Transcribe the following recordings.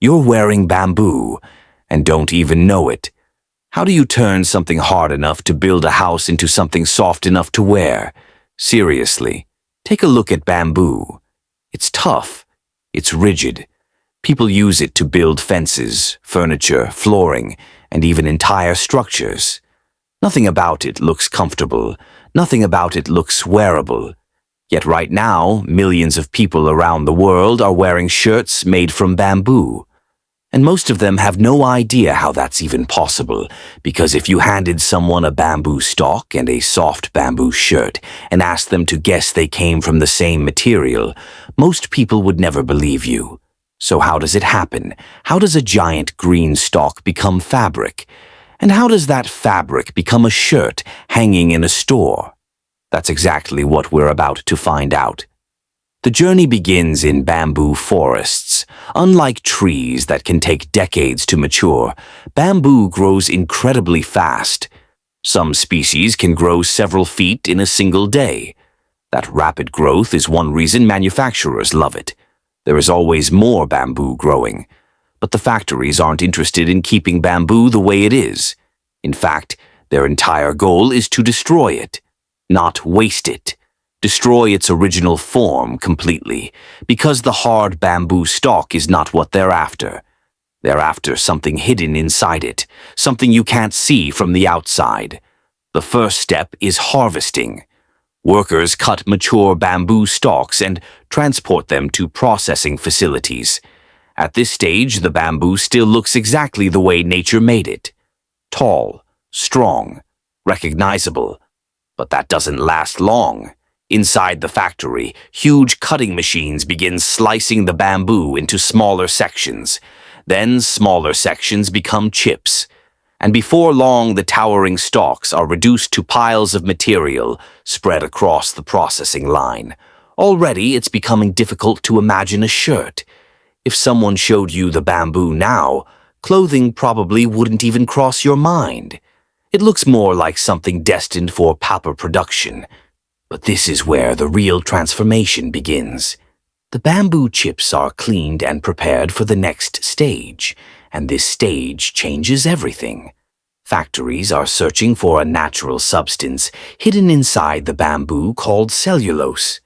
You're wearing bamboo and don't even know it. How do you turn something hard enough to build a house into something soft enough to wear? Seriously, take a look at bamboo. It's tough. It's rigid. People use it to build fences, furniture, flooring, and even entire structures. Nothing about it looks comfortable. Nothing about it looks wearable. Yet right now, millions of people around the world are wearing shirts made from bamboo. And most of them have no idea how that's even possible, because if you handed someone a bamboo stalk and a soft bamboo shirt and asked them to guess they came from the same material, most people would never believe you. So how does it happen? How does a giant green stalk become fabric? And how does that fabric become a shirt hanging in a store? That's exactly what we're about to find out. The journey begins in bamboo forests. Unlike trees that can take decades to mature, bamboo grows incredibly fast. Some species can grow several feet in a single day. That rapid growth is one reason manufacturers love it. There is always more bamboo growing. But the factories aren't interested in keeping bamboo the way it is. In fact, their entire goal is to destroy it, not waste it. Destroy its original form completely, because the hard bamboo stalk is not what they're after. They're after something hidden inside it, something you can't see from the outside. The first step is harvesting. Workers cut mature bamboo stalks and transport them to processing facilities. At this stage, the bamboo still looks exactly the way nature made it. Tall, strong, recognizable. But that doesn't last long. Inside the factory, huge cutting machines begin slicing the bamboo into smaller sections. Then smaller sections become chips. And before long, the towering stalks are reduced to piles of material spread across the processing line. Already, it's becoming difficult to imagine a shirt. If someone showed you the bamboo now, clothing probably wouldn't even cross your mind. It looks more like something destined for paper production. But this is where the real transformation begins. The bamboo chips are cleaned and prepared for the next stage, and this stage changes everything. Factories are searching for a natural substance hidden inside the bamboo called cellulose.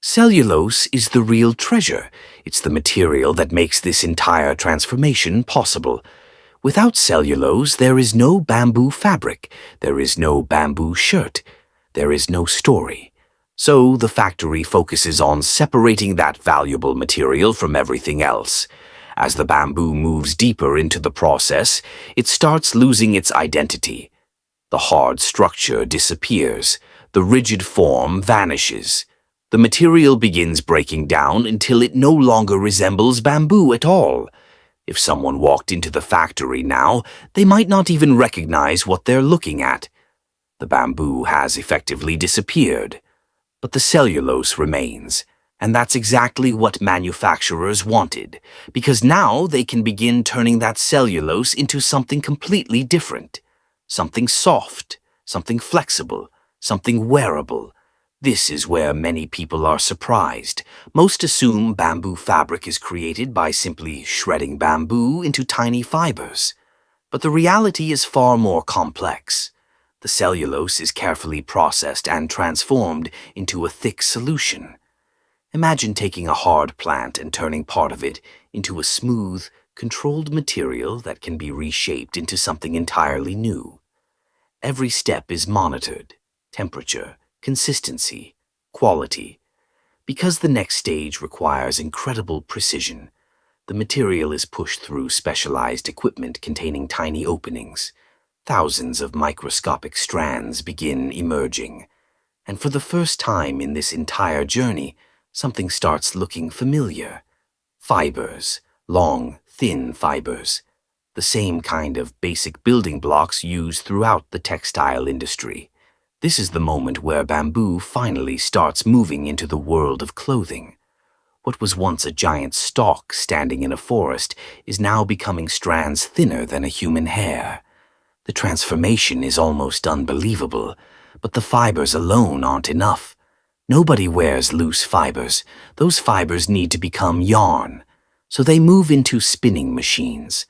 Cellulose is the real treasure. It's the material that makes this entire transformation possible. Without cellulose, there is no bamboo fabric. There is no bamboo shirt. There is no story. So the factory focuses on separating that valuable material from everything else. As the bamboo moves deeper into the process, it starts losing its identity. The hard structure disappears. The rigid form vanishes. The material begins breaking down until it no longer resembles bamboo at all. If someone walked into the factory now, they might not even recognize what they're looking at. The bamboo has effectively disappeared. But the cellulose remains, and that's exactly what manufacturers wanted, because now they can begin turning that cellulose into something completely different. Something soft, something flexible, something wearable. This is where many people are surprised. Most assume bamboo fabric is created by simply shredding bamboo into tiny fibers. But the reality is far more complex. The cellulose is carefully processed and transformed into a thick solution. Imagine taking a hard plant and turning part of it into a smooth, controlled material that can be reshaped into something entirely new. Every step is monitored: temperature, consistency, quality. Because the next stage requires incredible precision, the material is pushed through specialized equipment containing tiny openings. Thousands of microscopic strands begin emerging. And for the first time in this entire journey, something starts looking familiar. Fibers, long, thin fibers. The same kind of basic building blocks used throughout the textile industry. This is the moment where bamboo finally starts moving into the world of clothing. What was once a giant stalk standing in a forest is now becoming strands thinner than a human hair. The transformation is almost unbelievable, but the fibers alone aren't enough. Nobody wears loose fibers. Those fibers need to become yarn. So they move into spinning machines.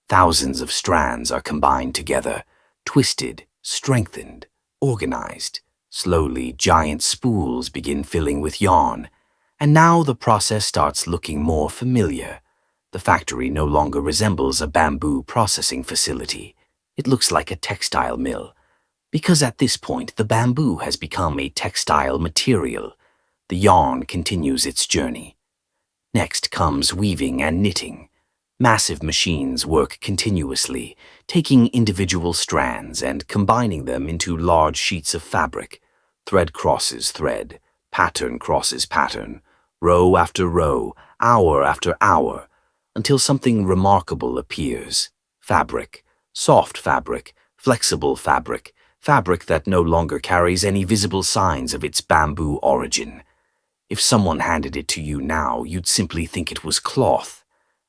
Thousands of strands are combined together, twisted, strengthened, organized. Slowly, giant spools begin filling with yarn, and now the process starts looking more familiar. The factory no longer resembles a bamboo processing facility. It looks like a textile mill, because at this point the bamboo has become a textile material. The yarn continues its journey. Next comes weaving and knitting. Massive machines work continuously, taking individual strands and combining them into large sheets of fabric. Thread crosses thread, pattern crosses pattern, row after row, hour after hour, until something remarkable appears. Fabric, soft fabric, flexible fabric, fabric that no longer carries any visible signs of its bamboo origin. If someone handed it to you now, you'd simply think it was cloth.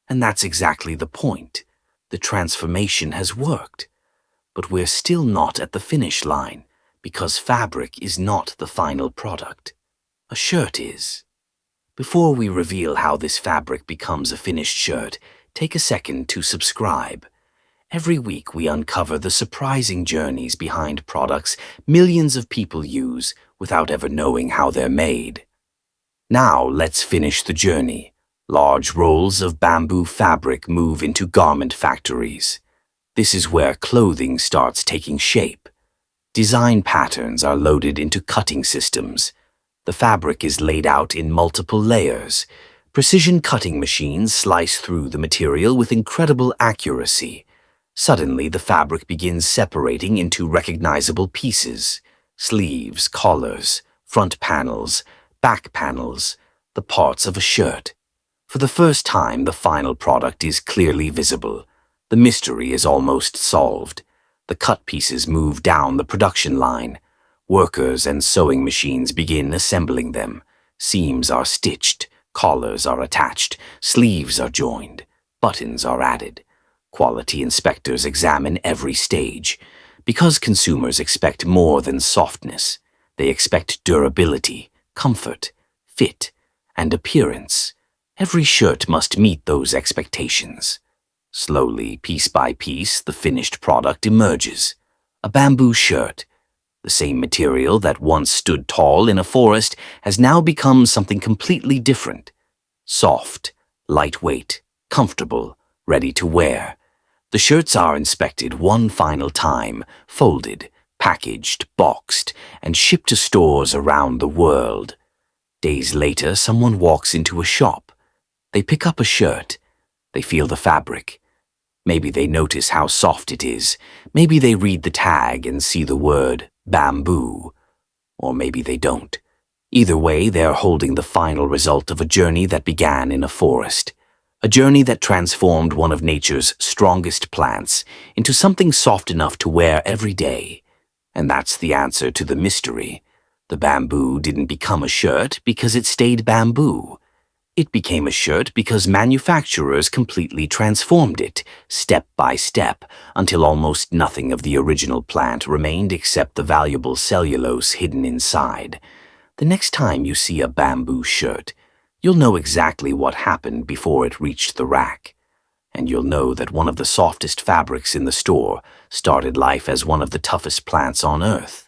And that's exactly the point. The transformation has worked. But we're still not at the finish line, because fabric is not the final product. A shirt is. Before we reveal how this fabric becomes a finished shirt, take a second to subscribe. Every week we uncover the surprising journeys behind products millions of people use without ever knowing how they're made. Now let's finish the journey. Large rolls of bamboo fabric move into garment factories. This is where clothing starts taking shape. Design patterns are loaded into cutting systems. The fabric is laid out in multiple layers. Precision cutting machines slice through the material with incredible accuracy. Suddenly, the fabric begins separating into recognizable pieces. Sleeves, collars, front panels, back panels, the parts of a shirt. For the first time, the final product is clearly visible. The mystery is almost solved. The cut pieces move down the production line. Workers and sewing machines begin assembling them. Seams are stitched, collars are attached, sleeves are joined, buttons are added. Quality inspectors examine every stage. Because consumers expect more than softness, they expect durability, comfort, fit, and appearance. Every shirt must meet those expectations. Slowly, piece by piece, the finished product emerges. A bamboo shirt. The same material that once stood tall in a forest has now become something completely different. Soft, lightweight, comfortable, ready to wear. The shirts are inspected one final time, folded, packaged, boxed, and shipped to stores around the world. Days later, someone walks into a shop. They pick up a shirt. They feel the fabric. Maybe they notice how soft it is. Maybe they read the tag and see the word bamboo. Or maybe they don't. Either way, they're holding the final result of a journey that began in a forest. A journey that transformed one of nature's strongest plants into something soft enough to wear every day. And that's the answer to the mystery. The bamboo didn't become a shirt because it stayed bamboo. It became a shirt because manufacturers completely transformed it, step by step, until almost nothing of the original plant remained except the valuable cellulose hidden inside. The next time you see a bamboo shirt, you'll know exactly what happened before it reached the rack. And you'll know that one of the softest fabrics in the store started life as one of the toughest plants on earth.